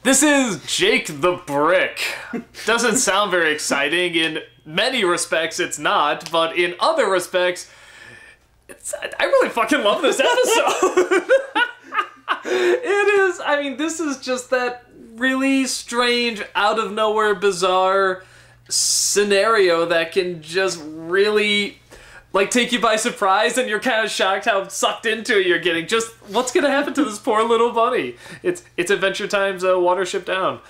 This is Jake the Brick. Doesn't sound very exciting. In many respects, it's not, but in other respects, I really fucking love this episode. It is, I mean, this is just that really strange, out of nowhere, bizarre scenario that can just really, like, take you by surprise, and you're kind of shocked how sucked into it you're getting. Just, what's gonna happen to this poor little bunny? It's Adventure Time's Watership Down.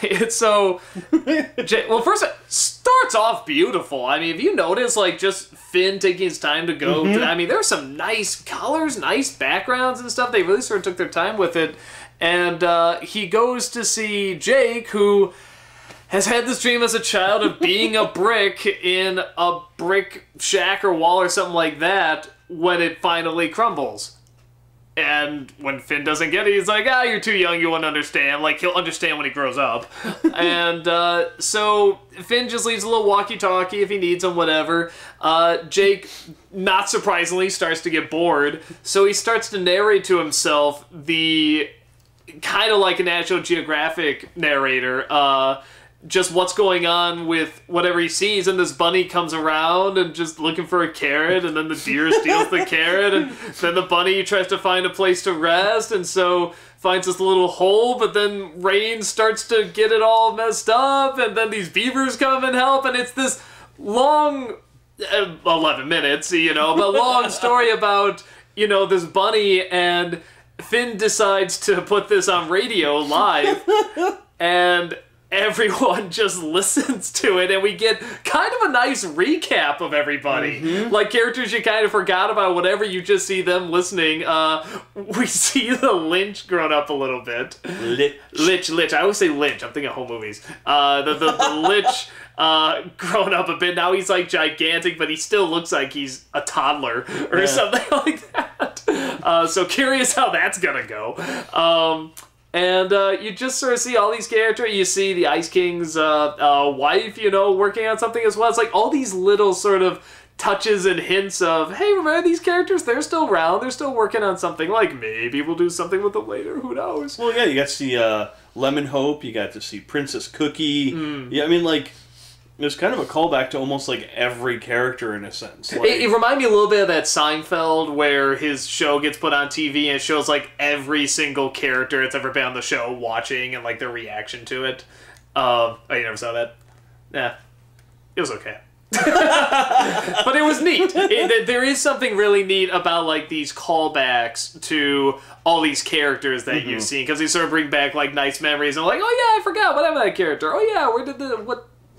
It's so... well, first, it starts off beautiful. I mean, if you notice, like, just Finn taking his time to go... I mean, there are some nice colors, nice backgrounds and stuff. They really sort of took their time with it. And he goes to see Jake, who has had this dream as a child of being a brick in a brick shack or wall or something like that when it finally crumbles. And when Finn doesn't get it, he's like, you're too young, you won't understand. Like, he'll understand when he grows up. And so Finn just leaves a little walkie-talkie if he needs him, whatever. Jake, not surprisingly, starts to get bored. So he starts to narrate to himself the kind of like a National Geographic narrator, just what's going on with whatever he sees, and this bunny comes around and just looking for a carrot, and then the deer steals the carrot, and then the bunny tries to find a place to rest, and so finds this little hole, but then rain starts to get it all messed up, and then these beavers come and help, and it's this long, 11 minutes, you know, but long story about, you know, this bunny, and Finn decides to put this on radio live, and everyone just listens to it, and we get kind of a nice recap of everybody. Like characters you kind of forgot about, whatever, you just see them listening. We see the Lynch grown up a little bit. Lich. I always say Lynch. I'm thinking of home movies. The Lich grown up a bit. Now he's like gigantic, but he still looks like he's a toddler or something like that. So curious how that's gonna go. And you just sort of see all these characters. You see the Ice King's wife, you know, working on something as well. It's like all these little sort of touches and hints of, hey, remember these characters? They're still around. They're still working on something. Like, maybe we'll do something with them later. Who knows? Well, yeah, you got to see Lemon Hope. You got to see Princess Cookie. Yeah, I mean, like, there's kind of a callback to almost like every character in a sense. Like, it reminded me a little bit of that Seinfeld where his show gets put on TV and it shows like every single character that's ever been on the show watching and like their reaction to it. Oh, you never saw that? Yeah. It was okay. But it was neat. There is something really neat about like these callbacks to all these characters that you've seen, because they sort of bring back like nice memories and like, oh yeah, I forgot what happened to that character. Oh yeah, where did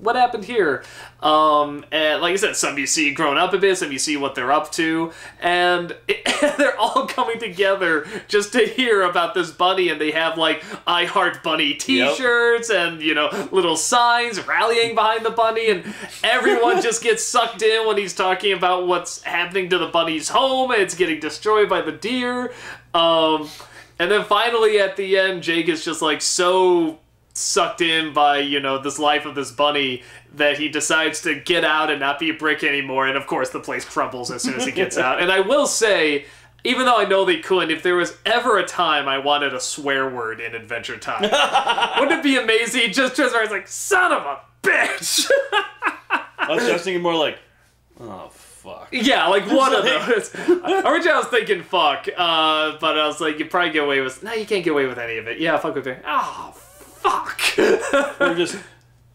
what happened here? And like I said, some you see grown up a bit, some you see what they're up to, and they're all coming together just to hear about this bunny, and they have like I Heart Bunny t-shirts and, you know, little signs rallying behind the bunny, and everyone just gets sucked in when he's talking about what's happening to the bunny's home, and it's getting destroyed by the deer. And then finally at the end, Jake is just like so sucked in by, you know, this life of this bunny that he decides to get out and not be a brick anymore, and of course the place crumbles as soon as he gets out. And I will say, even though I know they couldn't, if there was ever a time I wanted a swear word in Adventure Time, wouldn't it be amazing? Just transfers like, son of a bitch! I was just thinking more like, oh, fuck. Yeah, like one of those. Originally I was thinking fuck, but I was like, you probably get away with... No, you can't get away with any of it. Yeah, fuck with it. Oh, fuck. Or just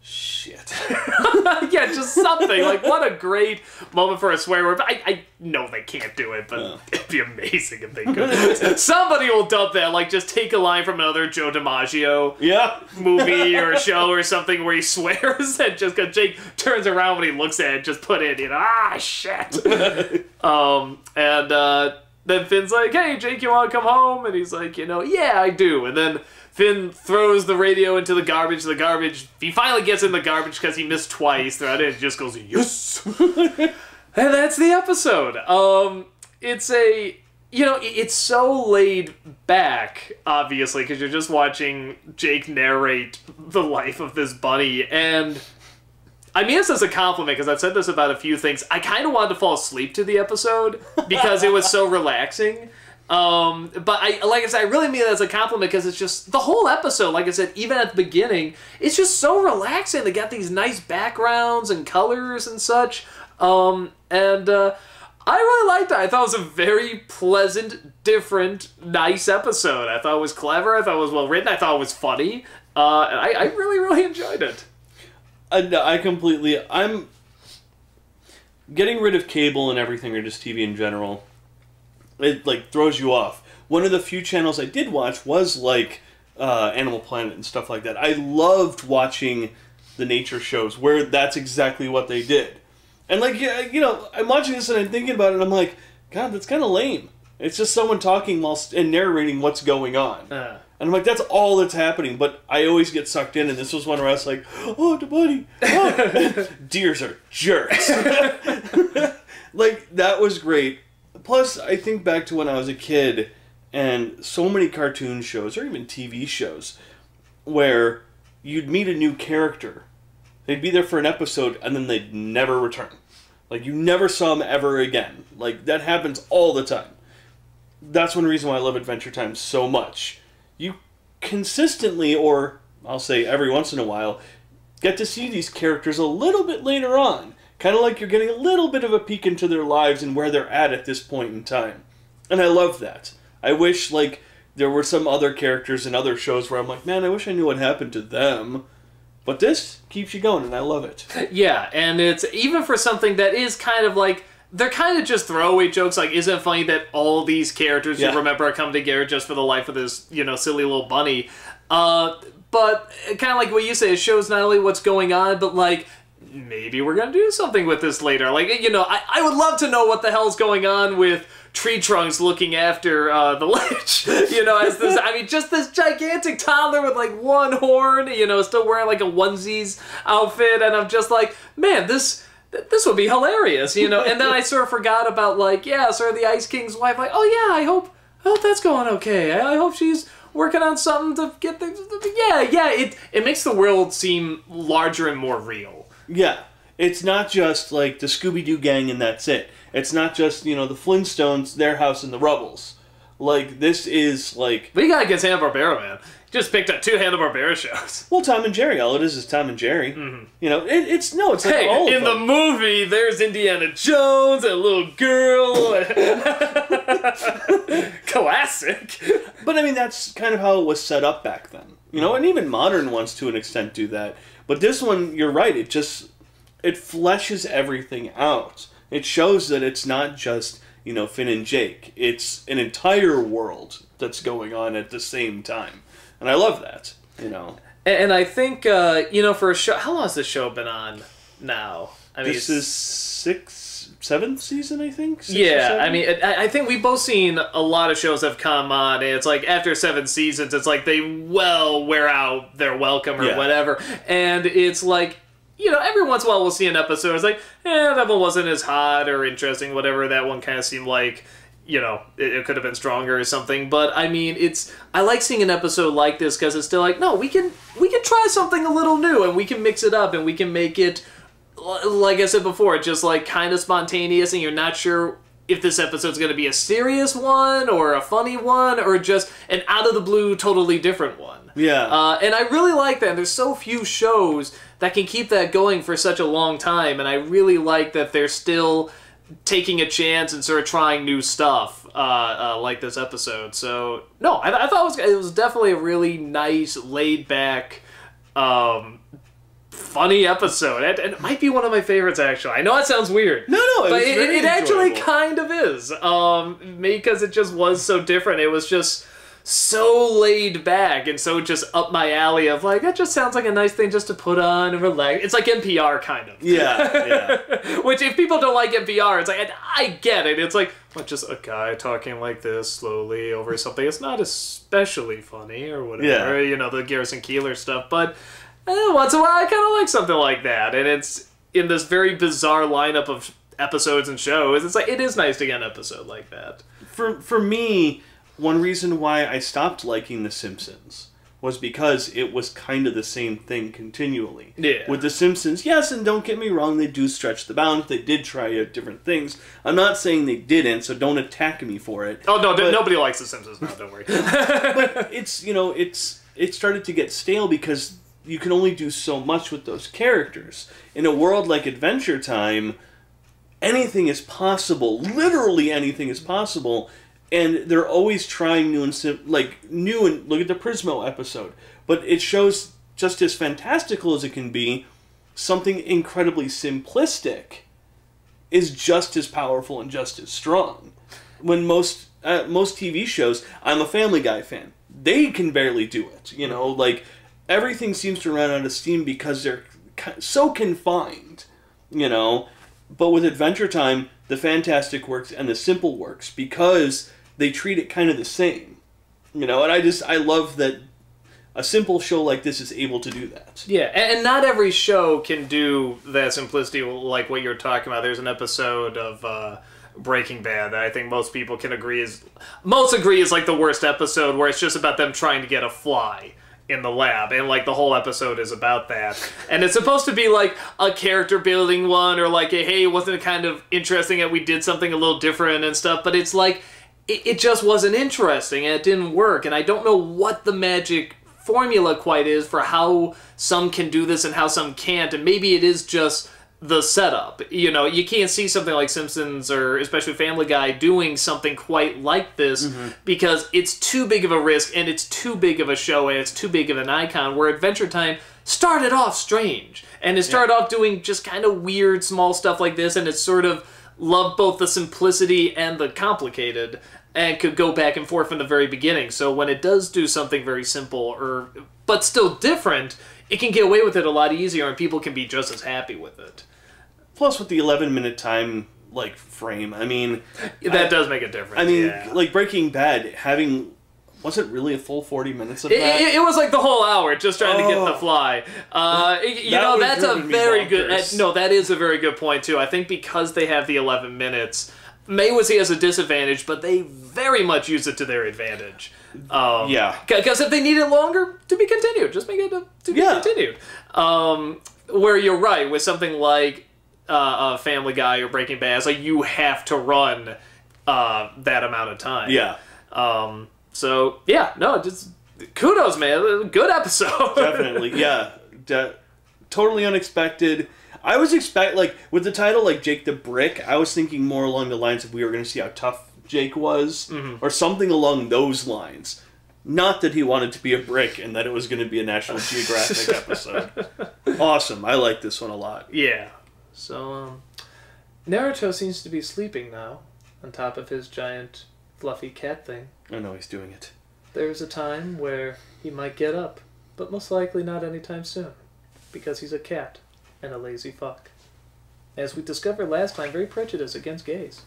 shit. Yeah, just something. Like, what a great moment for a swear word. I know they can't do it, but it'd be amazing if they could. Somebody will dump that, like, just take a line from another Joe DiMaggio movie or show or something where he swears, and just because Jake turns around when he looks at it, just put in, you know, shit. Then Finn's like, hey, Jake, you want to come home? And he's like, you know, yeah, I do. And then Finn throws the radio into the garbage. He finally gets in the garbage because he missed twice throughout it. He just goes, yes! And that's the episode. It's a, you know, it's so laid back, obviously, because you're just watching Jake narrate the life of this bunny. And I mean this as a compliment, because I've said this about a few things. I kind of wanted to fall asleep to the episode because it was so relaxing. But like I said, I really mean it as a compliment because it's just the whole episode. Like I said, even at the beginning, it's just so relaxing. They got these nice backgrounds and colors and such. I really liked it. I thought it was a very pleasant, different, nice episode. I thought it was clever. I thought it was well written. I thought it was funny. And I really, really enjoyed it. I'm getting rid of cable and everything, or just TV in general. It like throws you off. One of the few channels I did watch was like Animal Planet and stuff like that. I loved watching the nature shows where that's exactly what they did. And like, you know, I'm watching this and I'm thinking about it and I'm like, God, that's kind of lame. It's just someone talking and narrating what's going on. And I'm like, that's all that's happening. But I always get sucked in, and this was one where I was like, oh, the buddy. Oh. Deers are jerks. Like, that was great. Plus, I think back to when I was a kid, and so many cartoon shows, or even TV shows, where you'd meet a new character. They'd be there for an episode, and then they'd never return. Like, you never saw them ever again. Like, that happens all the time. That's one reason why I love Adventure Time so much. You consistently, or I'll say every once in a while, get to see these characters a little bit later on. Kind of like you're getting a little bit of a peek into their lives and where they're at this point in time. And I love that. I wish, like, there were some other characters in other shows where I'm like, man, I wish I knew what happened to them. But this keeps you going, and I love it. Yeah, and it's even for something that is kind of like, they're kind of just throwaway jokes. Like, isn't it funny that all these characters you remember are coming together just for the life of this, you know, silly little bunny? But kind of like what you say, it shows not only what's going on, but like, maybe we're going to do something with this later. Like, you know, I would love to know what the hell's going on with Tree Trunks looking after the Lich, you know, as this, I mean, just this gigantic toddler with, like, one horn, you know, still wearing, like, a onesies outfit, and I'm just like, man, this would be hilarious, you know, and then I sort of forgot about, like, yeah, sort of the Ice King's wife, like, oh, yeah, I hope that's going okay, I hope she's working on something to get things, yeah, it makes the world seem larger and more real. Yeah, it's not just, like, the Scooby-Doo gang and that's it. It's not just, you know, the Flintstones, their house in the Rubbles. Like, this is, like... But you gotta get Hanna-Barbera, man. Just picked up 2 Hanna-Barbera shows. Well, Tom and Jerry. All it is Tom and Jerry. Mm-hmm. You know, it's like hey, all of in them. The movie, there's Indiana Jones and a little girl. Classic. But, I mean, that's kind of how it was set up back then. You know, and even modern ones, to an extent, do that. But this one, you're right, it fleshes everything out. It shows that it's not just, you know, Finn and Jake. It's an entire world that's going on at the same time. And I love that, you know. And I think, you know, for a show... How long has this show been on now? I mean, this is 7th season, I think? Yeah, I mean, I think we've both seen a lot of shows that have come on, and it's like, after 7 seasons, it's like they wear out their welcome or whatever. And it's like... You know, every once in a while we'll see an episode, it's like, that one wasn't as hot or interesting, whatever, that one kind of seemed like, you know, it could have been stronger or something, but, I mean, I like seeing an episode like this, because it's still like, no, we can try something a little new, and we can mix it up, and we can make it, like I said before, just, like, kind of spontaneous, and you're not sure if this episode's going to be a serious one, or a funny one, or just an out-of-the-blue, totally different one. Yeah. And I really like that. There's so few shows that can keep that going for such a long time, and I really like that they're still taking a chance and sort of trying new stuff, like this episode. So, no, I thought it was definitely a really nice, laid-back, funny episode. And it might be one of my favorites, actually. I know that sounds weird. No, but it actually enjoyable. kind of is. Because it just was so different. It was just so laid back and so just up my alley of like, that just sounds like a nice thing just to put on and relax. It's like NPR, kind of. Yeah. Which, if people don't like NPR, it's like, I get it. It's like, well, just a guy talking like this slowly over something. It's not especially funny or whatever. You know, the Garrison Keillor stuff. But once in a while, I kind of like something like that. And it's in this very bizarre lineup of episodes and shows. It's like, it is nice to get an episode like that. For me... One reason why I stopped liking The Simpsons was because it was kind of the same thing continually. Yeah. With The Simpsons, yes, and don't get me wrong, they do stretch the bounds. They did try out different things. I'm not saying they didn't, so don't attack me for it. Oh, no, nobody likes The Simpsons now, don't worry. But it's, it started to get stale because you can only do so much with those characters. In a world like Adventure Time, anything is possible. Literally anything is possible. And they're always trying new and look at the Prismo episode. But it shows, just as fantastical as it can be, something incredibly simplistic is just as powerful and just as strong. When most TV shows, I'm a Family Guy fan, they can barely do it. Everything seems to run out of steam because they're so confined, But with Adventure Time, the fantastic works and the simple works because they treat it kind of the same, And I love that a simple show like this is able to do that. Yeah, and not every show can do that simplicity like what you're talking about. There's an episode of Breaking Bad that I think most people can agree is like the worst episode, where it's just about them trying to get a fly in the lab, and the whole episode is about that. And it's supposed to be like a character building one, or hey, wasn't it kind of interesting that we did something a little different and stuff, but it's it just wasn't interesting and it didn't work. And I don't know what the magic formula quite is for how some can do this and how some can't, and maybe it is just the setup. You can't see something like Simpsons or especially Family Guy doing something quite like this because it's too big of a risk and it's too big of a show and it's too big of an icon, where Adventure Time started off strange and it started off doing just kind of weird small stuff like this, and it sort of loved both the simplicity and the complicated and could go back and forth from the very beginning. So when it does do something very simple but still different, it can get away with it a lot easier and people can be just as happy with it. Plus, with the 11-minute time frame, that does make a difference. Breaking Bad was it really a full 40 minutes of that? It was the whole hour just trying to get the fly. That's a very good. That is a very good point too. I think because they have the 11 minutes, Mayweather has a disadvantage, but they very much use it to their advantage. Because if they need it longer, to be continued. Just make it to be continued. Where you're right, with something like Family Guy or Breaking Bad, you have to run that amount of time. Yeah. Just kudos, man. Good episode. Definitely, yeah. Totally unexpected. I was with the title Jake the Brick, I was thinking more along the lines of we were going to see how tough Jake was, or something along those lines. Not that he wanted to be a brick and that it was going to be a National Geographic episode. Awesome. I like this one a lot. Yeah. So, Naruto seems to be sleeping now on top of his giant fluffy cat thing. I know he's doing it. There's a time where he might get up, but most likely not anytime soon, because he's a cat and a lazy fuck. As we discovered last time, very prejudiced against gays.